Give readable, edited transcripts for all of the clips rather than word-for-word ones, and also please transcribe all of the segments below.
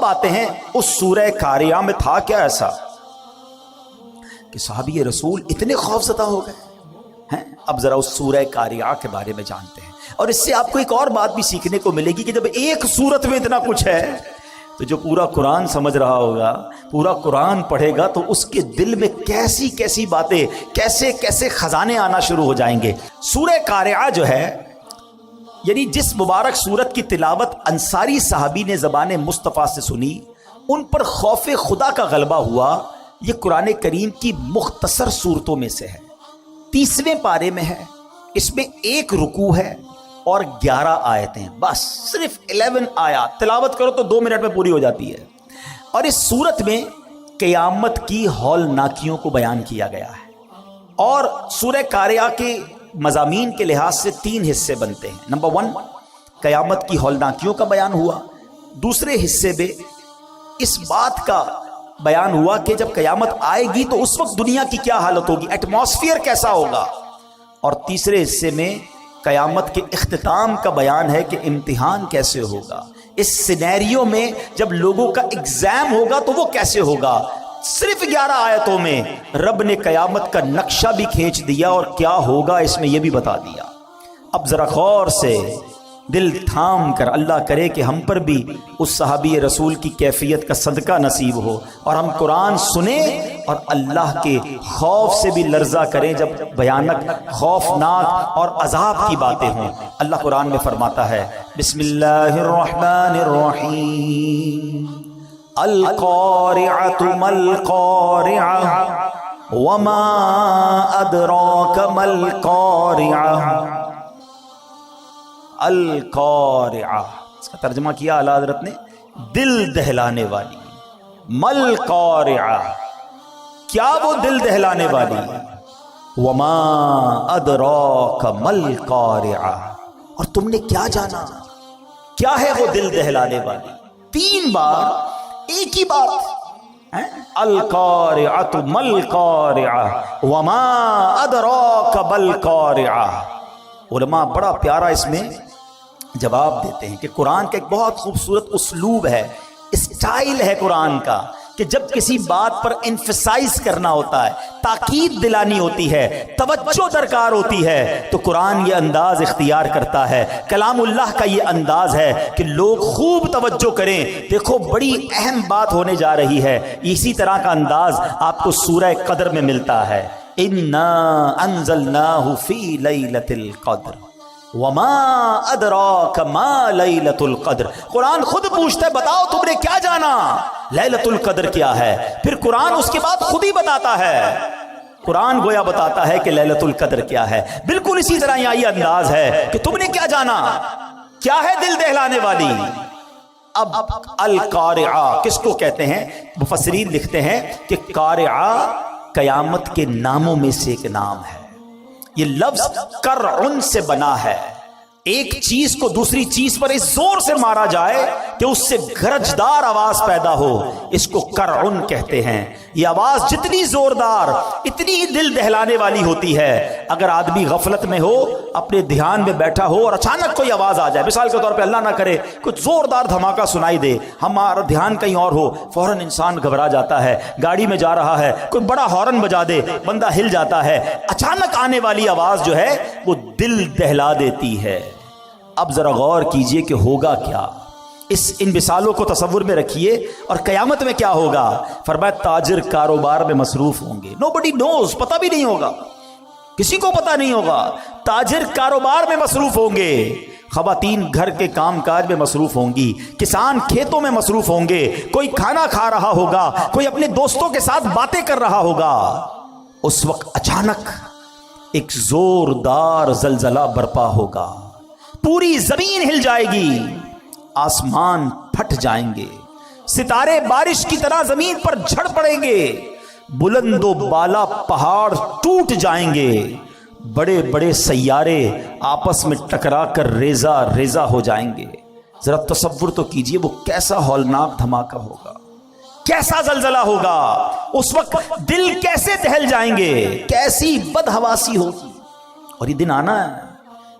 اب آتے ہیں اس سورہ قاریہ میں تھا کیا ایسا کہ صحابی رسول اتنے خوف زدہ ہو گئے ہیں؟ اب ذرا اس سورہ قاریہ کے بارے میں جانتے ہیں، اور اس سے آپ کو ایک اور بات بھی سیکھنے کو ملے گی کہ جب ایک سورت میں اتنا کچھ ہے تو جو پورا قرآن سمجھ رہا ہوگا، پورا قرآن پڑھے گا، تو اس کے دل میں کیسی کیسی باتیں، کیسے کیسے خزانے آنا شروع ہو جائیں گے۔ سورہ قاریہ جو ہے، یعنی جس مبارک سورت کی تلاوت انصاری صحابی نے زبان مصطفیٰ سے سنی، ان پر خوف خدا کا غلبہ ہوا، یہ قرآن کریم کی مختصر صورتوں میں سے ہے، 30ویں پارے میں ہے، اس میں 1 رکوع ہے اور 11 آیتیں، بس صرف 11 آیات تلاوت کرو تو 2 منٹ میں پوری ہو جاتی ہے۔ اور اس صورت میں قیامت کی ہولناکیوں کو بیان کیا گیا ہے، اور سورہ قاریہ کے مضامین کے لحاظ سے 3 حصے بنتے ہیں۔ نمبر 1 قیامت کی ہولناکیوں کا بیان ہوا، دوسرے حصے میں اس بات کا بیان ہوا کہ جب قیامت آئے گی تو اس وقت دنیا کی کیا حالت ہوگی، ایٹماسفیئر کیسا ہوگا، اور تیسرے حصے میں قیامت کے اختتام کا بیان ہے کہ امتحان کیسے ہوگا، اس سینیریو میں جب لوگوں کا ایگزام ہوگا تو وہ کیسے ہوگا۔ صرف 11 آیتوں میں رب نے قیامت کا نقشہ بھی کھینچ دیا اور کیا ہوگا اس میں یہ بھی بتا دیا۔ اب ذرا غور سے دل تھام کر، اللہ کرے کہ ہم پر بھی اس صحابی رسول کی کیفیت کا صدقہ نصیب ہو، اور ہم قرآن سنیں اور اللہ کے خوف سے بھی لرزہ کریں جب بھیانک، خوفناک اور عذاب کی باتیں ہوں۔ اللہ قرآن میں فرماتا ہے، بسم اللہ الرحمن الرحیم، القارعۃ ما القارعۃ وما ادراک ما القارعۃ۔ القارعہ، اس کا ترجمہ کیا اعلیٰ حضرت نے دل دہلانے والی۔ مل قارعہ، کیا وہ دل دہلانے والی؟ وما ادراک مل قارعہ، اور تم نے کیا جانا کیا ہے وہ دل دہلانے والی؟ 3 بار ایک ہی بات، القارعۃ مل قارعہ وما ادراک مل قارعہ۔ علماء بڑا پیارا اس میں جواب دیتے ہیں کہ قرآن کا ایک بہت خوبصورت اسلوب ہے، اسٹائل ہے قرآن کا، کہ جب کسی بات پر انفسائز کرنا ہوتا ہے، تاکید دلانی ہوتی ہے، توجہ درکار ہوتی ہے، تو قرآن یہ انداز اختیار کرتا ہے، کلام اللہ کا یہ انداز ہے کہ لوگ خوب توجہ کریں، دیکھو بڑی اہم بات ہونے جا رہی ہے۔ اسی طرح کا انداز آپ کو سورہ قدر میں ملتا ہے، اِنَّا أَنزَلْنَاهُ فِي لَيْلَةِ الْقَدْرِ وَمَا أَدْرَاكَ مَا لَيْلَةُ الْقَدْرِ۔ قرآن خود پوچھتا ہے، بتاؤ تم نے کیا جانا، لیلۃ القدر کیا ہے؟ پھر قرآن اس کے بعد خود ہی بتاتا ہے، قرآن گویا بتاتا ہے کہ لیلۃ القدر کیا ہے۔ بالکل اسی طرح یہاں یہ انداز ہے کہ تم نے کیا جانا، کیا ہے دل دہلانے والی۔ اب القارعہ کس کو کہتے ہیں؟ مفسرین لکھتے ہیں کہ قارعہ قیامت کے ناموں میں سے ایک نام ہے۔ یہ لفظ کرعن سے بنا ہے، ایک چیز کو دوسری چیز پر اس زور سے مارا جائے کہ اس سے گرجدار آواز پیدا ہو، اس کو کرعن کہتے ہیں۔ یہ آواز جتنی زوردار، اتنی ہی دل دہلانے والی ہوتی ہے۔ اگر آدمی غفلت میں ہو، اپنے دھیان میں بیٹھا ہو اور اچانک کوئی آواز آ جائے، مثال کے طور پہ اللہ نہ کرے کچھ زوردار دھماکہ سنائی دے، ہمارا دھیان کہیں اور ہو، فوراً انسان گھبرا جاتا ہے، گاڑی میں جا رہا ہے، کوئی بڑا ہارن بجا دے، بندہ ہل جاتا ہے۔ اچانک آنے والی آواز جو ہے وہ دل دہلا دیتی ہے۔ اب ذرا غور کیجئے کہ ہوگا کیا، ان مثالوں کو تصور میں رکھیے، اور قیامت میں کیا ہوگا؟ فرمایا تاجر کاروبار میں مصروف ہوں گے، nobody knows، پتہ بھی نہیں ہوگا، کسی کو پتہ نہیں ہوگا۔ تاجر کاروبار میں مصروف ہوں گے، خواتین گھر کے کام کاج میں مصروف ہوں گی، کسان کھیتوں میں مصروف ہوں گے، کوئی کھانا کھا رہا ہوگا، کوئی اپنے دوستوں کے ساتھ باتیں کر رہا ہوگا۔ اس وقت اچانک ایک زوردار زلزلہ برپا ہوگا، پوری زمین ہل جائے گی، آسمان پھٹ جائیں گے، ستارے بارش کی طرح زمین پر جھڑ پڑیں گے، بلند و بالا پہاڑ ٹوٹ جائیں گے، بڑے بڑے سیارے آپس میں ٹکرا کر ریزہ ریزہ ہو جائیں گے۔ ذرا تصور تو کیجئے وہ کیسا ہولناک دھماکہ ہوگا، کیسا زلزلہ ہوگا، اس وقت دل کیسے دہل جائیں گے، کیسی بدحواسی ہوگی۔ اور یہ دن آنا ہے،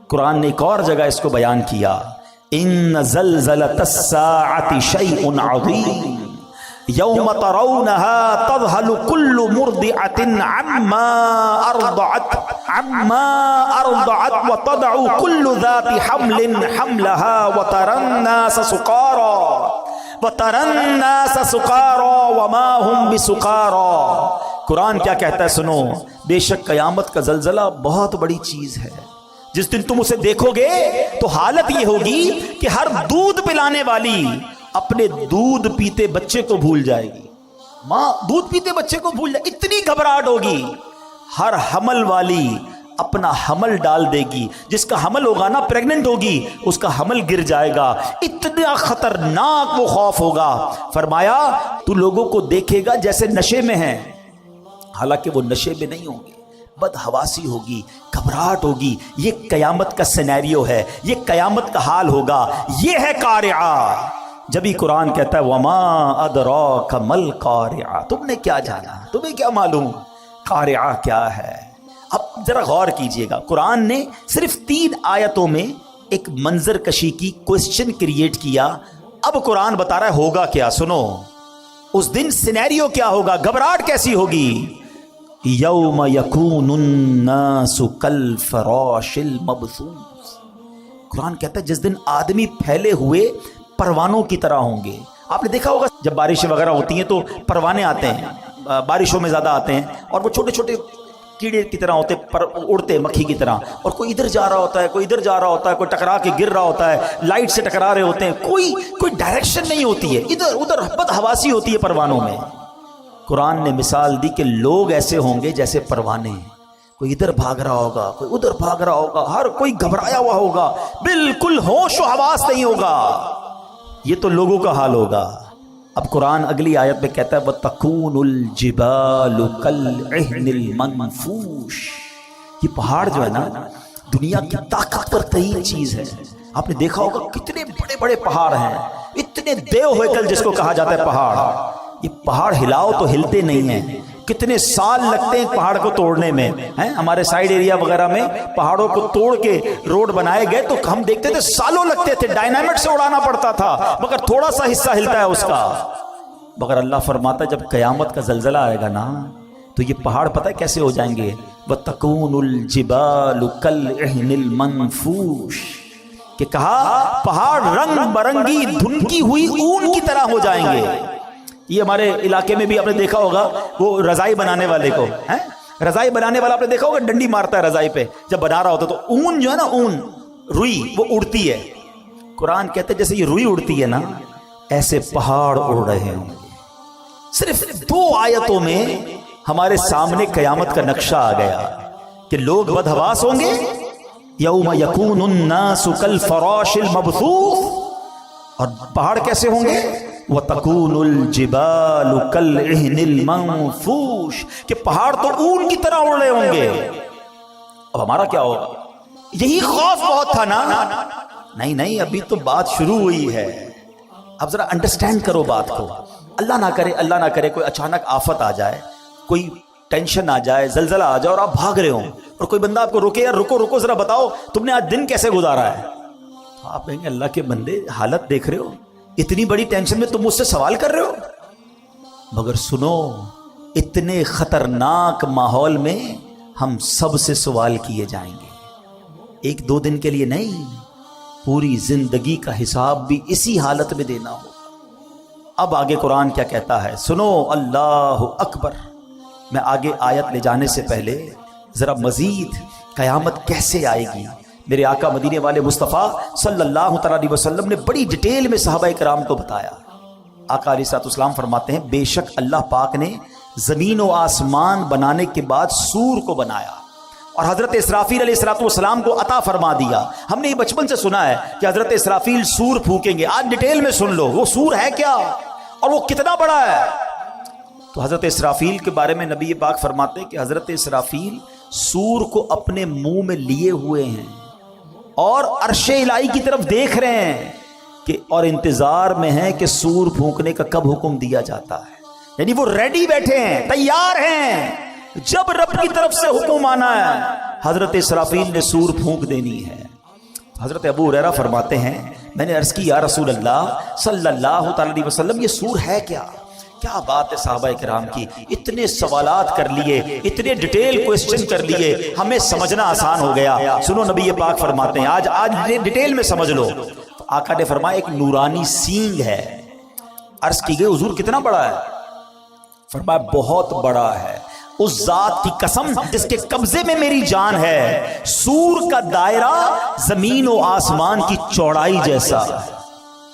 قرآن نے ایک اور جگہ اس کو بیان کیا، ان زلزلۃ الساعۃ شیء عظیم یوم ترونها تذهل كل مرضعة عما ارضعت وتضع كل ذات حمل حملها وترى الناس سکارا وما هم بسکارا. قرآن کیا کہتا ہے سنو، بے شک قیامت کا زلزلہ بہت بڑی چیز ہے. جس دن تم اسے دیکھو گے تو حالت یہ ہوگی کہ ہر دودھ پلانے والی اپنے دودھ پیتے بچے کو بھول جائے گی. ماں دودھ پیتے بچے کو بھول جائے، اتنی گھبراہٹ ہوگی. ہر حمل والی اپنا حمل ڈال دے گی، جس کا حمل ہوگا نا پریگننٹ ہوگی، اس کا حمل گر جائے گا. اتنا خطرناک وہ خوف ہوگا. فرمایا تو لوگوں کو دیکھے گا جیسے نشے میں ہیں، حالانکہ وہ نشے میں نہیں ہوں گے. بدحواسی ہوگی، گھبراہٹ ہوگی. یہ قیامت کا سینیریو ہے، یہ قیامت کا حال ہوگا. یہ ہے قارعہ. جبھی قرآن کہتا ہے وما ادراک مل قارعہ، تم نے کیا جانا، تمہیں کیا معلوم قارعہ کیا ہے. اب ذرا غور کیجئے گا، قرآن نے صرف 3 آیتوں میں ایک منظر کشی کی، کوسچن کریٹ کیا. اب قرآن بتا رہا ہے ہوگا کیا. سنو اس دن سینیریو کیا ہوگا، گھبراہٹ کیسی ہوگی. یوم یکون الناس کالفراش المبثوث. قرآن کہتا ہے جس دن آدمی پھیلے ہوئے پروانوں کی طرح ہوں گے. آپ نے دیکھا ہوگا جب بارشیں وغیرہ ہوتی ہیں تو پروانے آتے ہیں، بارشوں میں زیادہ آتے ہیں، اور وہ چھوٹے چھوٹے کیڑے کی طرح ہوتے، پر اڑتے مکھی کی طرح، اور کوئی ادھر جا رہا ہوتا ہے، کوئی ادھر جا رہا ہوتا ہے، کوئی ٹکرا کے گر رہا ہوتا ہے، لائٹ سے ٹکرا رہے ہوتے ہیں. کوئی ڈائریکشن نہیں ہوتی ہے، ادھر ادھر بدحواسی ہوتی ہے پروانوں میں. قرآن نے مثال دی کہ لوگ ایسے ہوں گے جیسے پروانے، کوئی ادھر بھاگ رہا ہوگا، کوئی ادھر بھاگ رہا ہوگا، ہر کوئی گھبرایا ہوا ہوگا، بالکل ہوش و حواس نہیں ہوگا. یہ تو لوگوں کا حال ہوگا. اب قرآن اگلی آیت میں کہتا ہے وَتَكُونُ الْجِبَالُ كَالْعِهْنِ الْمَنْفُوشِ. یہ پہاڑ جو ہے نا دنیا کی طاقتور ترین چیز ہے. آپ نے دیکھا ہوگا کتنے بڑے بڑے پہاڑ ہیں، اتنے دیو ہیکل جس کو کہا جاتا ہے پہاڑ. یہ پہاڑ ہلاؤ تو ہلتے نہیں ہیں، کتنے سال لگتے ہیں پہاڑ کو توڑنے میں. ہمارے سائیڈ ایریا وغیرہ میں پہاڑوں کو توڑ کے روڈ بنائے گئے تو ہم دیکھتے تھے سالوں لگتے تھے، ڈائنامٹ سے اڑانا پڑتا تھا، مگر تھوڑا سا حصہ ہلتا ہے اس کا. مگر اللہ فرماتا ہے جب قیامت کا زلزلہ آئے گا نا تو یہ پہاڑ پتہ ہے کیسے ہو جائیں گے. وَتَكُونُ الْجِبَالُ كَالْعِهْنِ الْمَنْفُوشِ. کہ کہا پہاڑ رنگ برنگی دھنکی ہوئی اون کی طرح ہو جائیں گے. یہ ہمارے علاقے میں بھی آپ نے دیکھا ہوگا، وہ رضائی بنانے والے کو، رضائی بنانے والا آپ نے دیکھا ہوگا ڈنڈی مارتا ہے رضائی پہ جب بنا رہا ہوتا تو اون جو ہے نا، اون روئی وہ اڑتی ہے. قرآن کہتے ہیں جیسے یہ روئی اڑتی ہے نا ایسے پہاڑ اڑ رہے ہیں. صرف 2 آیتوں میں ہمارے سامنے قیامت کا نقشہ آ گیا کہ لوگ بدحواس ہوں گے. یوم یکون الناس کالفراش المبثوث. اور پہاڑ کیسے ہوں گے؟ وَتَكُونُ الْجِبَالُ كَالْعِهْنِ الْمَنْفُوشِ. کہ پہاڑ تو اون کی طرح اڑ رہے ہوں گے. اب ہمارا کیا ہوگا؟ یہی خوف بہت تھا نا. نہیں ابھی تو بات شروع ہوئی ہے. اب ذرا انڈرسٹینڈ کرو بات کو. اللہ نہ کرے کوئی اچانک آفت آ جائے، کوئی ٹینشن آ جائے، زلزلہ آ جائے اور آپ بھاگ رہے ہوں اور کوئی بندہ آپ کو روکے، یار رکو ذرا بتاؤ تم نے آج دن کیسے گزارا ہے. آپ کہیں گے اللہ کے بندے حالت دیکھ رہے ہو، اتنی بڑی ٹینشن میں تم مجھ سے سوال کر رہے ہو. مگر سنو، اتنے خطرناک ماحول میں ہم سب سے سوال کیے جائیں گے. 1-2 دن کے لیے نہیں، پوری زندگی کا حساب بھی اسی حالت میں دینا ہو. اب آگے قرآن کیا کہتا ہے سنو. اللہ اکبر. میں آگے آیت لے جانے سے پہلے ذرا مزید قیامت کیسے آئے گی، میرے آقا مدینے والے مصطفیٰ صلی اللہ تعالیٰ علیہ وسلم نے بڑی ڈیٹیل میں صحابہ کرام کو بتایا. آقا علیہ السلام فرماتے ہیں بے شک اللہ پاک نے زمین و آسمان بنانے کے بعد سور کو بنایا اور حضرت اسرافیل علیہ السلام کو عطا فرما دیا. ہم نے یہ بچپن سے سنا ہے کہ حضرت اسرافیل سور پھونکیں گے. آج ڈیٹیل میں سن لو وہ سور ہے کیا اور وہ کتنا بڑا ہے. تو حضرت اسرافیل کے بارے میں نبی پاک فرماتے ہیں کہ حضرت اسرافیل سور کو اپنے منہ میں لیے ہوئے ہیں اور عرش الہی کی طرف دیکھ رہے ہیں کہ اور انتظار میں ہیں کہ سور پھونکنے کا کب حکم دیا جاتا ہے. یعنی وہ ریڈی بیٹھے ہیں، تیار ہیں، جب رب کی طرف سے حکم آنا ہے حضرت اسرافیل نے سور پھونک دینی ہے. حضرت ابو ہریرہ فرماتے ہیں میں نے عرض کی یا رسول اللہ صلی اللہ تعالی علیہ وسلم یہ سور ہے کیا؟ کیا بات ہے صحابہ کرام کی، اتنے سوالات کر لیے، اتنے ڈیٹیل کوئسچن کر لیے، ہمیں سمجھنا آسان ہو گیا۔ سنو نبی پاک فرماتے ہیں، آج ڈیٹیل میں سمجھ لو۔ آقا نے فرمایا ایک نورانی سینگ ہے۔ عرض کی گئی حضور کتنا بڑا ہے؟ فرمایا بہت بڑا ہے، اس ذات کی قسم جس کے قبضے میں میری جان ہے، سور کا دائرہ زمین و آسمان کی چوڑائی جیسا،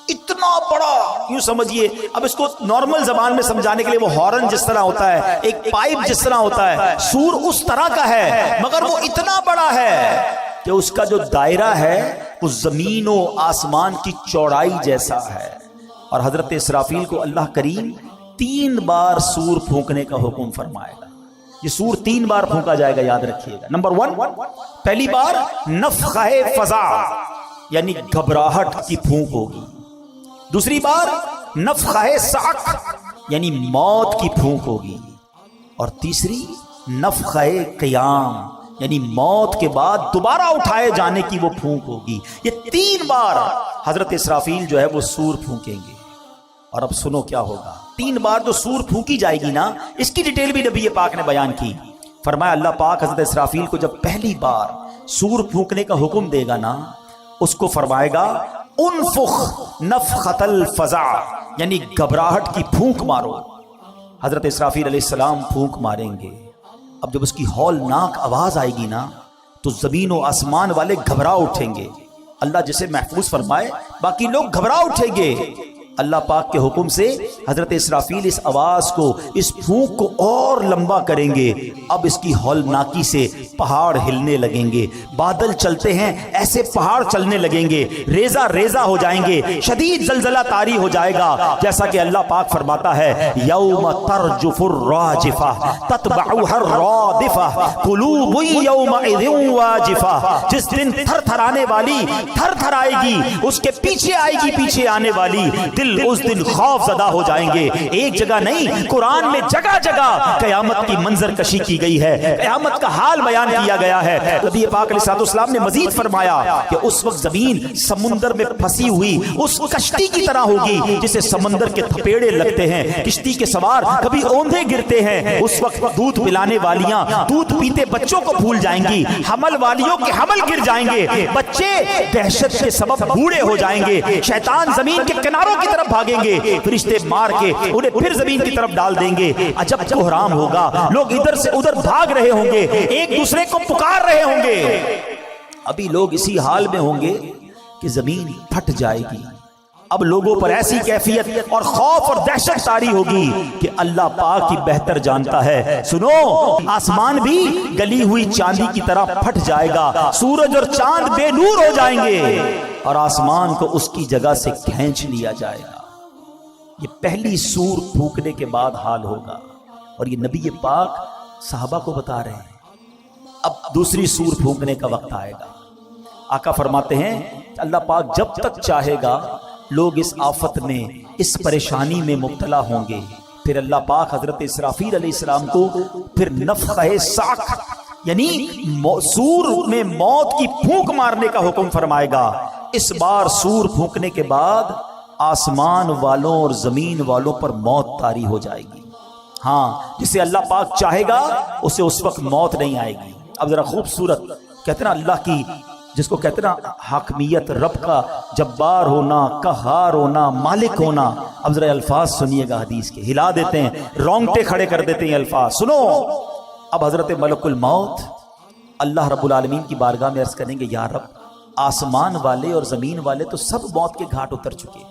اتنا بڑا۔ یوں سمجھیے، اب اس کو نارمل زبان میں سمجھانے کے لیے وہ ہارن جس طرح ہوتا ہے، ایک پائپ جس طرح ہوتا ہے، سور اس طرح کا ہے، مگر وہ اتنا بڑا ہے کہ اس کا جو دائرہ ہے وہ زمین و آسمان کی چوڑائی جیسا ہے۔ اور حضرت اسرافیل کو اللہ کریم 3 بار سور پھونکنے کا حکم فرمائے گا۔ یہ سور 3 بار پھونکا جائے گا، یاد رکھیے گا۔ نمبر 1، پہلی بار نفخہ فزع یعنی گھبراہٹ کی پھونک ہوگی۔ دوسری بار نفخہ صعق یعنی موت کی پھونک ہوگی، اور تیسری نفخہ قیام یعنی موت کے بعد دوبارہ اٹھائے جانے کی وہ پھونک ہوگی۔ یہ 3 بار حضرت اسرافیل جو ہے وہ سور پھونکیں گے۔ اور اب سنو کیا ہوگا۔ 3 بار جو سور پھونکی جائے گی نا، اس کی ڈیٹیل بھی نبی پاک نے بیان کی۔ فرمایا اللہ پاک حضرت اسرافیل کو جب پہلی بار سور پھونکنے کا حکم دے گا نا، اس کو فرمائے گا انفخ نفخۃ الفزع یعنی گھبراہٹ کی پھونک مارو۔ حضرت اسرافیل علیہ السلام پھونک ماریں گے۔ اب جب اس کی ہولناک آواز آئے گی نا، تو زمین و آسمان والے گھبرا اٹھیں گے۔ اللہ جسے محفوظ فرمائے، باقی لوگ گھبرا اٹھیں گے۔ اللہ پاک کے حکم سے حضرت اسرافیل اس آواز کو، اس پھونک کو اور لمبا کریں گے۔ اب اس کی ہولناکی سے پہاڑ ہلنے لگیں گے، بادل چلتے ہیں ایسے پہاڑ چلنے لگیں گے، ریزہ ریزہ ہو جائیں گے، شدید زلزلہ طاری ہو جائے گا، جیسا کہ اللہ پاک فرماتا ہے یوم ترجف الراجفہ تتبعها الرادفہ قلوب یومئذ واجفہ، جس دن تھر تھرانے والی تھر تھر آئے گی، اس کے پیچھے آئے گی پیچھے آنے والی، دل اس دن خوف زدہ ہو جائیں گے۔ ایک جگہ نہیں، قرآن میں جگہ جگہ قیامت کی منظر کشی کی گئی ہے، قیامت کا حال بیان کیا گیا ہے۔ نبی پاک علیہ السلام نے مزید فرمایا کہ اس وقت زمین سمندر میں پھنسی ہوئی اس کشتی کی طرح ہوگی جسے سمندر کے تھپیڑے لگتے ہیں، کشتی کے سوار کبھی اوندھے گرتے ہیں۔ اس وقت دودھ پلانے والیاں دودھ پیتے بچوں کو بھول جائیں گی، حمل والیوں کے حمل گر جائیں گے، بچے دہشت کے سبب بوڑھے ہو جائیں گے، شیطان زمین کے کناروں کی طرف بھاگیں گے، فرشتے مار کے انہیں پھر زمین کی طرف ڈال دیں گے۔ عجب کوہرام ہوگا، لوگ ادھر سے ادھر بھاگ رہے ہوں گے، ایک دوسرے کو پکار رہے ہوں گے۔ ابھی لوگ اسی حال میں ہوں گے کہ زمین پھٹ جائے گی۔ اب لوگوں پر ایسی کیفیت اور خوف اور دہشت طاری ہوگی کہ اللہ پاک ہی بہتر جانتا ہے۔ سنو، آسمان بھی گلی ہوئی چاندی کی طرح پھٹ جائے گا، سورج اور چاند بے نور ہو جائیں گے، اور آسمان کو اس کی جگہ سے کھینچ لیا جائے گا۔ یہ پہلی سور پھونکنے کے بعد حال ہوگا، اور یہ نبی پاک صحابہ کو بتا رہے ہیں۔ اب دوسری سور پھونکنے کا وقت آئے گا۔ آقا فرماتے ہیں اللہ پاک جب تک چاہے گا لوگ اس آفت میں، اس پریشانی میں مبتلا ہوں گے، پھر اللہ پاک حضرت اسرافیل علیہ السلام کو پھر نفخہ صعق یعنی سور میں موت کی پھونک مارنے کا حکم فرمائے گا۔ اس بار سور پھونکنے کے بعد آسمان والوں اور زمین والوں پر موت طاری ہو جائے گی۔ ہاں، جسے اللہ پاک چاہے گا اسے اس وقت موت نہیں آئے گی۔ اب ذرا خوبصورت کہتے نا اللہ کی، جس کو کہتے نا حاکمیت، رب کا جبار ہونا، قہار ہونا، مالک ہونا۔ اب ذرا الفاظ سنیے گا حدیث کے، ہلا دیتے ہیں، رونگٹے کھڑے کر دیتے ہیں الفاظ۔ سنو، اب حضرت ملک الموت اللہ رب العالمین کی بارگاہ میں عرض کریں گے یا رب، آسمان والے اور زمین والے تو سب موت کے گھاٹ اتر چکے،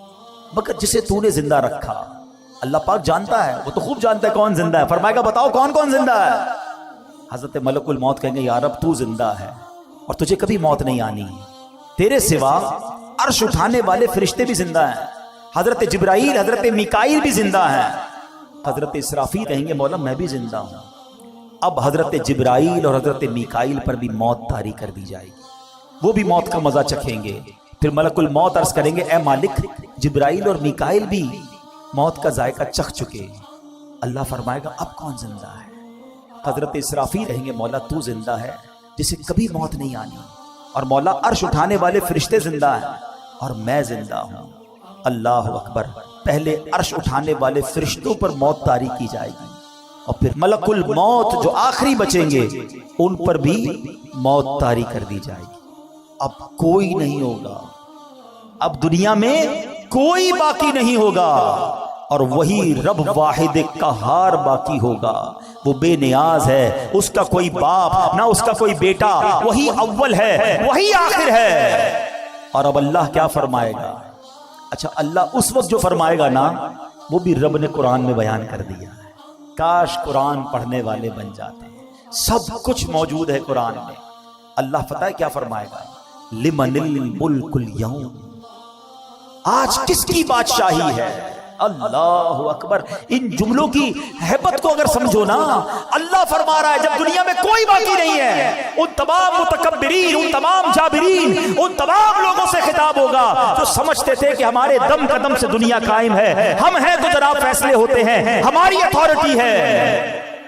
مگر جسے تو نے زندہ رکھا، اللہ پاک جانتا ہے، وہ تو خوب جانتا ہے کون زندہ ہے۔ فرمائے گا بتاؤ کون کون زندہ ہے؟ حضرت ملک الموت کہیں گے یا رب تو زندہ ہے اور تجھے کبھی موت نہیں آنی، تیرے سوا عرش اٹھانے والے فرشتے بھی زندہ ہیں، حضرت جبرائیل، حضرت میکائیل بھی زندہ ہیں۔ حضرت اسرافیل کہیں گے مولا میں بھی زندہ ہوں۔ اب حضرت جبرائیل اور حضرت میکائیل پر بھی موت طاری کر دی جائے گی، وہ بھی موت کا مزہ چکھیں گے۔ پھر ملک الموت عرض کریں گے اے مالک، جبرائیل اور میکائیل بھی موت کا ذائقہ چکھ چکے۔ اللہ فرمائے گا اب کون زندہ ہے؟ حضرت اسرافیل کہیں گے مولا تو زندہ ہے جسے کبھی موت نہیں آنی، اور مولا عرش اٹھانے والے فرشتے زندہ ہیں، اور میں زندہ ہوں. اللہ اکبر. پہلے عرش اٹھانے والے فرشتوں پر موت طاری کی جائے گی اور پھر ملک الموت جو آخری بچیں گے ان پر بھی موت طاری کر دی جائے گی. اب کوئی نہیں ہوگا, اب دنیا میں کوئی باقی نہیں ہوگا, اور وہی رب واحد قہار باقی ہوگا. وہ بے نیاز ہے, اس کا کوئی باپ نہ اس کا کوئی بیٹا, وہی اول ہے وہی آخر ہے. اور اب اللہ کیا فرمائے گا؟ اچھا, اللہ اس وقت جو فرمائے گا نا وہ بھی رب نے قرآن میں بیان کر دیا ہے. کاش قرآن پڑھنے والے بن جاتے ہیں. سب کچھ موجود ہے قرآن میں. اللہ پتہ ہے کیا فرمائے گا؟ لمن الملک اليوم, آج کس کی بادشاہی ہے؟ اللہ اکبر. ان جملوں کی ہیبت کو اگر سمجھو نا, اللہ فرما رہا ہے جب دنیا میں کوئی باقی نہیں ہے, ان تمام متکبرین, ان تمام جابرین, ان تمام لوگوں سے خطاب ہوگا جو سمجھتے تھے کہ ہمارے دم قدم سے دنیا قائم ہے, ہم ہیں تو جناب فیصلے ہوتے ہیں, ہماری اتھارٹی ہے.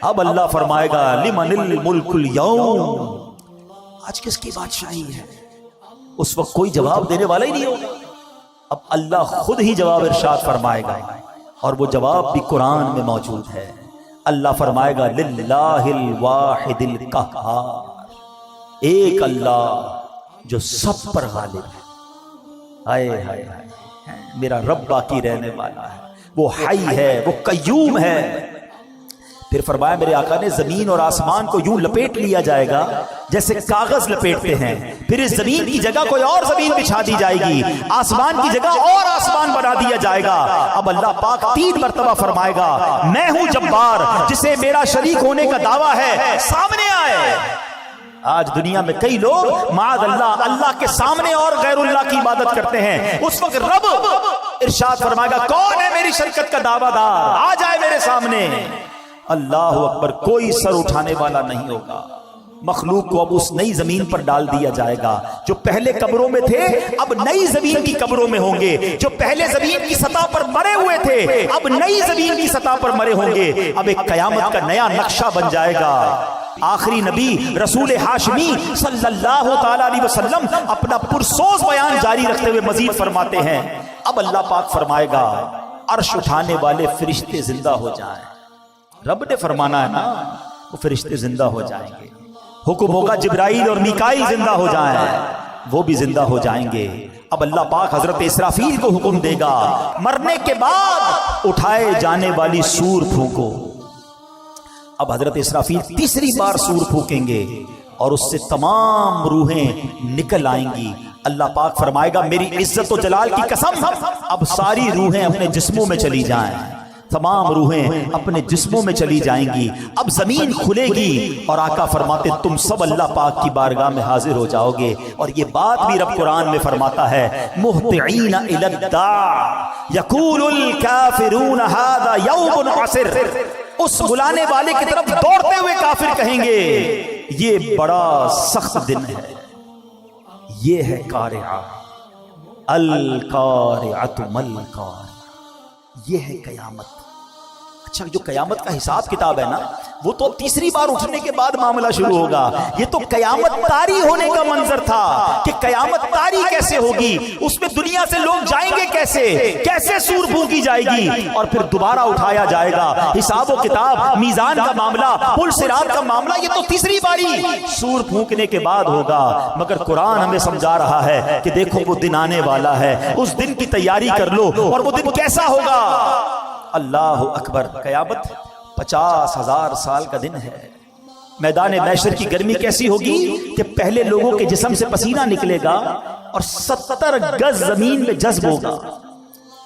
اب اللہ فرمائے گا لمن الملک اليوم, آج کس کی بادشاہی ہے؟ اس وقت کوئی جواب دینے والا ہی نہیں ہوگا. اب اللہ خود ہی جواب ارشاد فرمائے گا, اور وہ جواب بھی قرآن میں موجود ہے. اللہ فرمائے گا للہ الواحد القہار, ایک اللہ جو سب پر غالب ہے. ہائے ہائے ہائے, میرا رب باقی رہنے والا ہے, وہ حی ہے, وہ قیوم ہے. پھر فرمایا میرے آقا نے زمین اور آسمان کو یوں لپیٹ لیا جائے گا جیسے کاغذ لپیٹتے ہیں. پھر اس زمین کی جگہ کوئی اور زمین بچھا دی جائے گی, آسمان کی جگہ اور آسمان بنا دیا جائے گا. اب اللہ پاک 3 مرتبہ فرمائے گا میں ہوں جبار, جسے میرا شریک ہونے کا دعویٰ ہے سامنے آئے. آج دنیا میں کئی لوگ معاذ اللہ اللہ کے سامنے اور غیر اللہ کی عبادت کرتے ہیں. اس وقت رب ارشاد فرمائے گا کون ہے میری شرکت کا دعویٰ دار, آ جائے میرے سامنے. اللہ اکبر. کوئی سر اٹھانے والا نہیں ہوگا. مخلوق کو اب اس نئی زمین پر ڈال دیا جائے گا. جو پہلے قبروں میں تھے اب نئی زمین کی قبروں میں ہوں گے. جو پہلے زمین کی سطح پر مرے ہوئے تھے اب نئی زمین کی سطح پر مرے ہوں گے. اب ایک قیامت کا نیا نقشہ بن جائے گا. آخری نبی رسول ہاشمی صلی اللہ تعالی علیہ وسلم اپنا پرسوز بیان جاری رکھتے ہوئے مزید فرماتے ہیں. اب اللہ پاک فرمائے گا عرش اٹھانے والے فرشتے زندہ ہو جائیں. رب نے فرمانا ہے نا, وہ فرشتے زندہ ہو جائیں گے. حکم ہوگا جبرائیل اور میکائیل زندہ ہو جائیں, وہ بھی زندہ ہو جائیں گے. اب اللہ پاک حضرت اسرافیل کو حکم دے گا مرنے کے بعد اٹھائے جانے والی سور پھونکو. اب حضرت اسرافیل تیسری بار سور پھونکیں گے اور اس سے تمام روحیں نکل آئیں گی. اللہ پاک فرمائے گا میری عزت و جلال کی قسم, اب ساری روحیں اپنے جسموں میں چلی جائیں. تمام روحیں اپنے جسموں میں چلی جائیں گی. اب زمین کھلے گی اور آقا فرماتے تم سب اللہ پاک کی بارگاہ میں حاضر ہو جاؤ گے. اور یہ بات بھی رب قرآن میں فرماتا ہے مہطعین الی الداع یقول الکافرون ھذا یوم عسر. اس بلانے والے کی طرف دوڑتے ہوئے کافر کہیں گے یہ بڑا سخت دن ہے. یہ ہے قارعہ, القارعۃ مل قارعہ, یہ ہے قیامت. اچھا, جو قیامت کا حساب کتاب ہے نا وہ تو تیسری بار اٹھنے کے بعد معاملہ شروع ہوگا. یہ تو قیامت طاری ہونے کا منظر تھا کہ قیامت طاری کیسے ہوگی, اس میں دنیا سے لوگ جائیں گے کیسے, کیسے سور پھونکی جائے گی اور پھر دوبارہ اٹھایا جائے گا. حساب و کتاب, میزان کا معاملہ, پل صراط کا معاملہ, یہ تو تیسری باری سور پھونکنے کے بعد ہوگا. مگر قرآن ہمیں سمجھا رہا ہے کہ دیکھو وہ دن آنے والا ہے, اس دن کی تیاری کر لو. اور وہ دن کیسا ہوگا؟ اللہ اکبر. قیامت 50,000 سال کا دن ہے. میدان محشر کی گرمی کیسی ہوگی کہ پہلے لوگوں کے جسم سے پسینہ نکلے گا اور 70 گز زمین میں جذب ہوگا,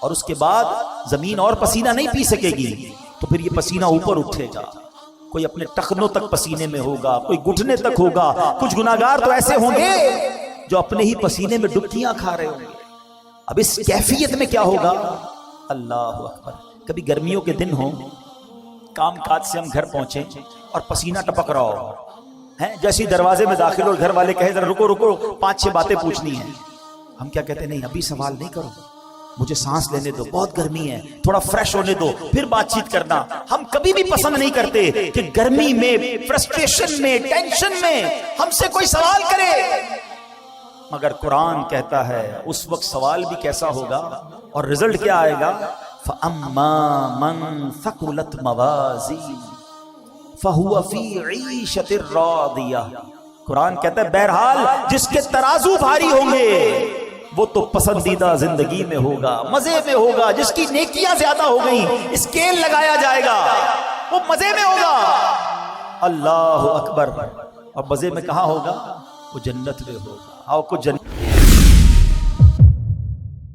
اور اس کے بعد زمین اور پسینہ نہیں پی سکے گی. تو پھر یہ پسینہ اوپر اٹھے گا, کوئی اپنے ٹخنوں تک پسینے میں ہوگا, کوئی گھٹنے تک ہوگا. کچھ گناہگار تو ایسے ہوں گے جو اپنے ہی پسینے میں ڈبکیاں کھا رہے ہوں گے. اب اس کیفیت میں کیا ہوگا؟ اللہ اکبر. کبھی گرمیوں کے دن ہوں, کام کاج سے ہم گھر پہنچے اور پسینہ ٹپک رہا ہو, جیسے دروازے میں داخل اور گھر والے کہے ذرا رکو رکو 5-6 باتیں پوچھنی ہیں. ہم کیا کہتے ہیں, نہیں ابھی سوال نہیں کرو, مجھے سانس لینے دو, بہت گرمی ہے, تھوڑا فریش ہونے دو, پھر بات چیت کرنا. ہم کبھی بھی پسند نہیں کرتے کہ گرمی میں, فرسٹریشن میں, ٹینشن میں ہم سے کوئی سوال کرے. مگر قرآن کہتا ہے اس وقت سوال بھی کیسا ہوگا اور رزلٹ کیا آئے گا؟ فَأَمَّا مَن ثَقُلَتْ مَوَازِينُهُ فَهُوَ فِي عِيشَةٍ رَاضِيَةٍ۔ قرآن کہتا ہے بہرحال جس کے ترازو بھاری ہوں گے وہ تو پسندیدہ زندگی میں ہوگا، مزے میں ہوگا۔ جس کی نیکیاں زیادہ ہو گئیں اسکیل لگایا جائے گا، وہ مزے میں ہوگا۔ اللہ اکبر۔ اور مزے میں کہاں ہوگا؟ وہ جنت میں ہوگا۔ آؤ کچھ جنت